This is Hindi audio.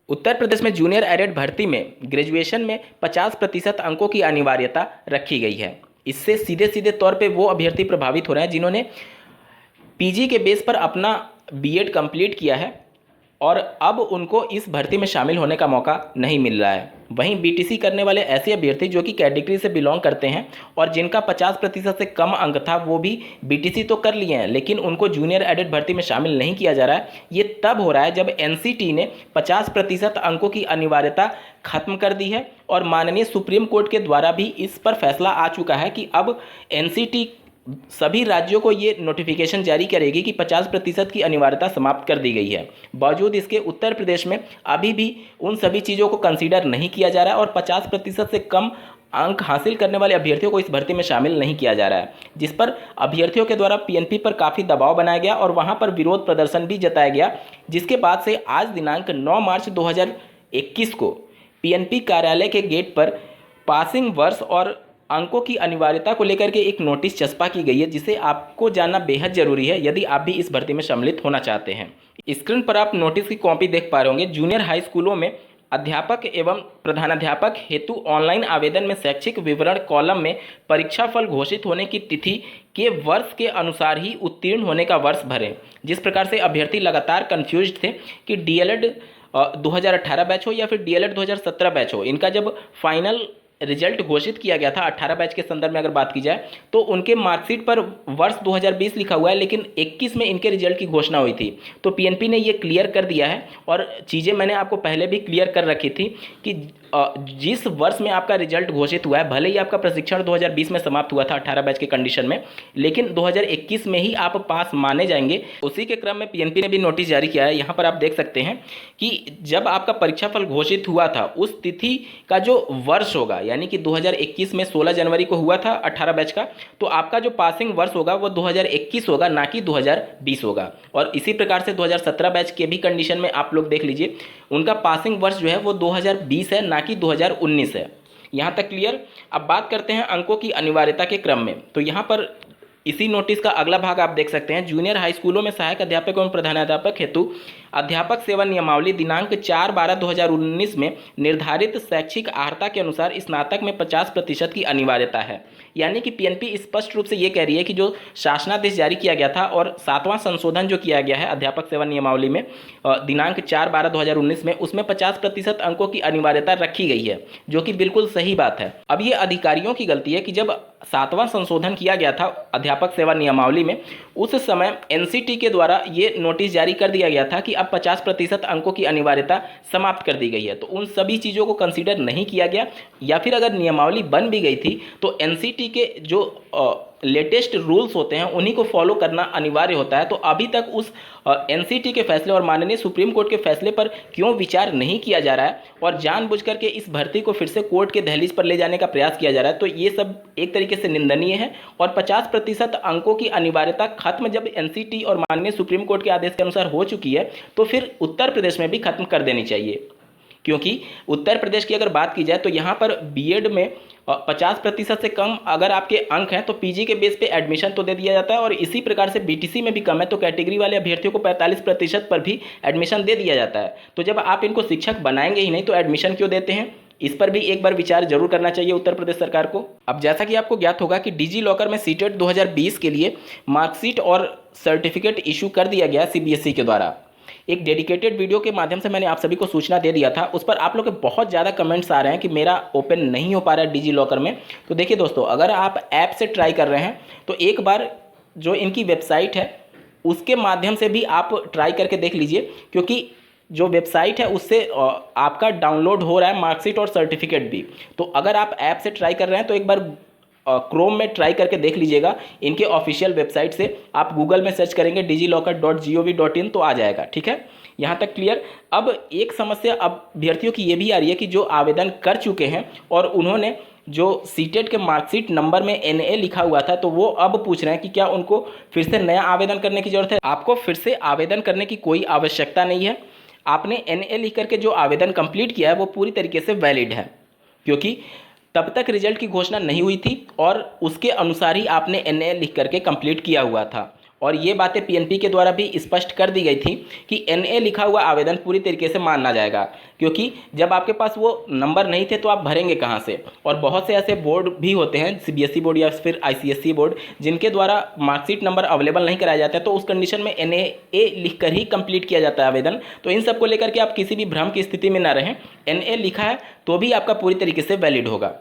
उत्तर प्रदेश में जूनियर एडेड भर्ती में ग्रेजुएशन में 50% अंकों की अनिवार्यता रखी गई है। इससे सीधे सीधे तौर पे वो अभ्यर्थी प्रभावित हो रहे हैं जिन्होंने पीजी के बेस पर अपना बीएड कंप्लीट किया है और अब उनको इस भर्ती में शामिल होने का मौका नहीं मिल रहा है। वहीं बीटीसी करने वाले ऐसे अभ्यर्थी जो कि कैटेगरी से बिलोंग करते हैं और जिनका 50% से कम अंक था, वो भी बीटीसी तो कर लिए हैं लेकिन उनको जूनियर एडेड भर्ती में शामिल नहीं किया जा रहा है। ये तब हो रहा है जब एनसीटी ने 50% अंकों की अनिवार्यता खत्म कर दी है और माननीय सुप्रीम कोर्ट के द्वारा भी इस पर फैसला आ चुका है कि अब एनसीटी सभी राज्यों को ये नोटिफिकेशन जारी करेगी कि 50% की अनिवार्यता समाप्त कर दी गई है। बावजूद इसके उत्तर प्रदेश में अभी भी उन सभी चीज़ों को कंसीडर नहीं किया जा रहा है और 50% से कम अंक हासिल करने वाले अभ्यर्थियों को इस भर्ती में शामिल नहीं किया जा रहा है, जिस पर अभ्यर्थियों के द्वारा पीएनपी पर काफ़ी दबाव बनाया गया और वहां पर विरोध प्रदर्शन भी जताया गया, जिसके बाद से आज दिनांक 9 मार्च 2021 को पीएनपी कार्यालय के गेट पर पासिंग वर्ष और अंकों की अनिवार्यता को लेकर के एक नोटिस चस्पा की गई है, जिसे आपको जानना बेहद जरूरी है यदि आप भी इस भर्ती में सम्मिलित होना चाहते हैं। स्क्रीन पर आप नोटिस की कॉपी देख पा रहे होंगे। जूनियर हाई स्कूलों में अध्यापक एवं प्रधानाध्यापक हेतु ऑनलाइन आवेदन में शैक्षिक विवरण कॉलम में परीक्षा फल घोषित होने की तिथि के वर्ष के अनुसार ही उत्तीर्ण होने का वर्ष भरें। जिस प्रकार से अभ्यर्थी लगातार कन्फ्यूज थे कि डीएलएड 2018 बैच हो या फिर डीएलएड 2017 बैच हो, इनका जब फाइनल रिजल्ट घोषित किया गया था 18 बैच के संदर्भ में अगर बात की जाए तो उनके मार्कशीट पर वर्ष 2020 लिखा हुआ है, लेकिन 21 में इनके रिजल्ट की घोषणा हुई थी। तो पीएनपी ने ये क्लियर कर दिया है और चीज़ें मैंने आपको पहले भी क्लियर कर रखी थी कि जिस वर्ष में आपका रिजल्ट घोषित हुआ है, भले ही आपका प्रशिक्षण 2020 में समाप्त हुआ था 18 बैच के कंडीशन में, लेकिन 2021 में ही आप पास माने जाएंगे। उसी के क्रम में पीएनपी ने भी नोटिस जारी किया है। यहाँ पर आप देख सकते हैं कि जब आपका परीक्षाफल घोषित हुआ था उस तिथि का जो वर्ष होगा, यानी कि 2021 में 16 जनवरी को हुआ था 18 बैच का, तो आपका जो पासिंग वर्ष होगा वो 2021 होगा, ना कि 2020 होगा। और इसी प्रकार से 2017 बैच के भी कंडीशन में आप लोग देख लीजिए, उनका पासिंग वर्ष जो है वो 2020 है, ना कि 2019 है। यहाँ तक क्लियर। अब बात करते हैं अंकों की अनिवार्यता के क्रम में। तो यहाँ पर इसी नोटिस का अगला भाग आप देख सकते हैं। जूनियर हाई स्कूलों में सहायक अध्यापक एवं प्रधानाध्यापक हेतु अध्यापक सेवा नियमावली दिनांक 4/12/2019 में निर्धारित शैक्षिक अर्हता के अनुसार स्नातक में 50% की अनिवार्यता है। यानी कि पीएनपी स्पष्ट रूप से ये कह रही है कि जो शासनादेश जारी किया गया था और 7वां संशोधन जो किया गया है अध्यापक सेवा नियमावली में दिनांक 4/12/2019 में, उसमें 50% अंकों की अनिवार्यता रखी गई है, जो कि बिल्कुल सही बात है। अब ये अधिकारियों की गलती है कि जब 7वां संशोधन किया गया था अध्यापक सेवा नियमावली में, उस समय एनसीटी के द्वारा ये नोटिस जारी कर दिया गया था कि अब 50% अंकों की अनिवार्यता समाप्त कर दी गई है। तो उन सभी चीज़ों को कंसीडर नहीं किया गया, या फिर अगर नियमावली बन भी गई थी तो एनसीटी के जो लेटेस्ट रूल्स होते हैं उन्हीं को फॉलो करना अनिवार्य होता है। तो अभी तक उस एनसीटी के फैसले और माननीय सुप्रीम कोर्ट के फैसले पर क्यों विचार नहीं किया जा रहा है और जानबूझ करके इस भर्ती को फिर से कोर्ट के दहलीज पर ले जाने का प्रयास किया जा रहा है, तो ये सब एक तरीके से निंदनीय है। और 50% अंकों की अनिवार्यता खत्म जब एनसीटी और माननीय सुप्रीम कोर्ट के आदेश के अनुसार हो चुकी है तो फिर उत्तर प्रदेश में भी खत्म कर देनी चाहिए। क्योंकि उत्तर प्रदेश की अगर बात की जाए तो यहाँ पर बीएड में 50% से कम अगर आपके अंक हैं तो पीजी के बेस पे एडमिशन तो दे दिया जाता है, और इसी प्रकार से बीटीसी में भी कम है तो कैटेगरी वाले अभ्यर्थियों को 45% पर भी एडमिशन दे दिया जाता है। तो जब आप इनको शिक्षक बनाएंगे ही नहीं तो एडमिशन क्यों देते हैं? इस पर भी एक बार विचार जरूर करना चाहिए उत्तर प्रदेश सरकार को। अब जैसा कि आपको ज्ञात होगा कि डिजी लॉकर में सीटेट 2020 के लिए मार्कशीट और सर्टिफिकेट इशू कर दिया गया सीबीएसई के द्वारा। एक डेडिकेटेड वीडियो के माध्यम से मैंने आप सभी को सूचना दे दिया था, उस पर आप लोग के बहुत ज़्यादा कमेंट्स आ रहे हैं कि मेरा ओपन नहीं हो पा रहा है डिजी लॉकर में। तो देखिए दोस्तों, अगर आप ऐप से ट्राई कर रहे हैं तो एक बार जो इनकी वेबसाइट है उसके माध्यम से भी आप ट्राई करके देख लीजिए, क्योंकि जो वेबसाइट है उससे आपका डाउनलोड हो रहा है मार्कशीट और सर्टिफिकेट भी। तो अगर आप ऐप से ट्राई कर रहे हैं तो एक बार क्रोम में ट्राई करके देख लीजिएगा। इनके ऑफिशियल वेबसाइट से आप गूगल में सर्च करेंगे digilocker.gov.in तो आ जाएगा। ठीक है, यहाँ तक क्लियर। अब एक समस्या अब अभ्यर्थियों की ये भी आ रही है कि जो आवेदन कर चुके हैं और उन्होंने जो सीटेट के मार्कशीट नंबर में NA लिखा हुआ था, तो वो अब पूछ रहे हैं कि क्या उनको फिर से नया आवेदन करने की ज़रूरत है। आपको फिर से आवेदन करने की कोई आवश्यकता नहीं है। आपने NA लिख करके जो आवेदन कंप्लीट किया है वो पूरी तरीके से वैलिड है, क्योंकि तब तक रिजल्ट की घोषणा नहीं हुई थी और उसके अनुसार ही आपने NA लिख करके कंप्लीट किया हुआ था। और ये बातें पीएनपी के द्वारा भी स्पष्ट कर दी गई थी कि एनए लिखा हुआ आवेदन पूरी तरीके से माना जाएगा, क्योंकि जब आपके पास वो नंबर नहीं थे तो आप भरेंगे कहाँ से। और बहुत से ऐसे बोर्ड भी होते हैं, सीबीएसई बोर्ड या फिर आईसीएसई बोर्ड, जिनके द्वारा मार्कशीट नंबर अवेलेबल नहीं कराया जाता है, तो उस कंडीशन में एनए लिख कर ही कंप्लीट किया जाता है आवेदन। तो इन सब को लेकर के आप किसी भी भ्रम की स्थिति में ना रहें, एनए लिखा है तो भी आपका पूरी तरीके से वैलिड होगा।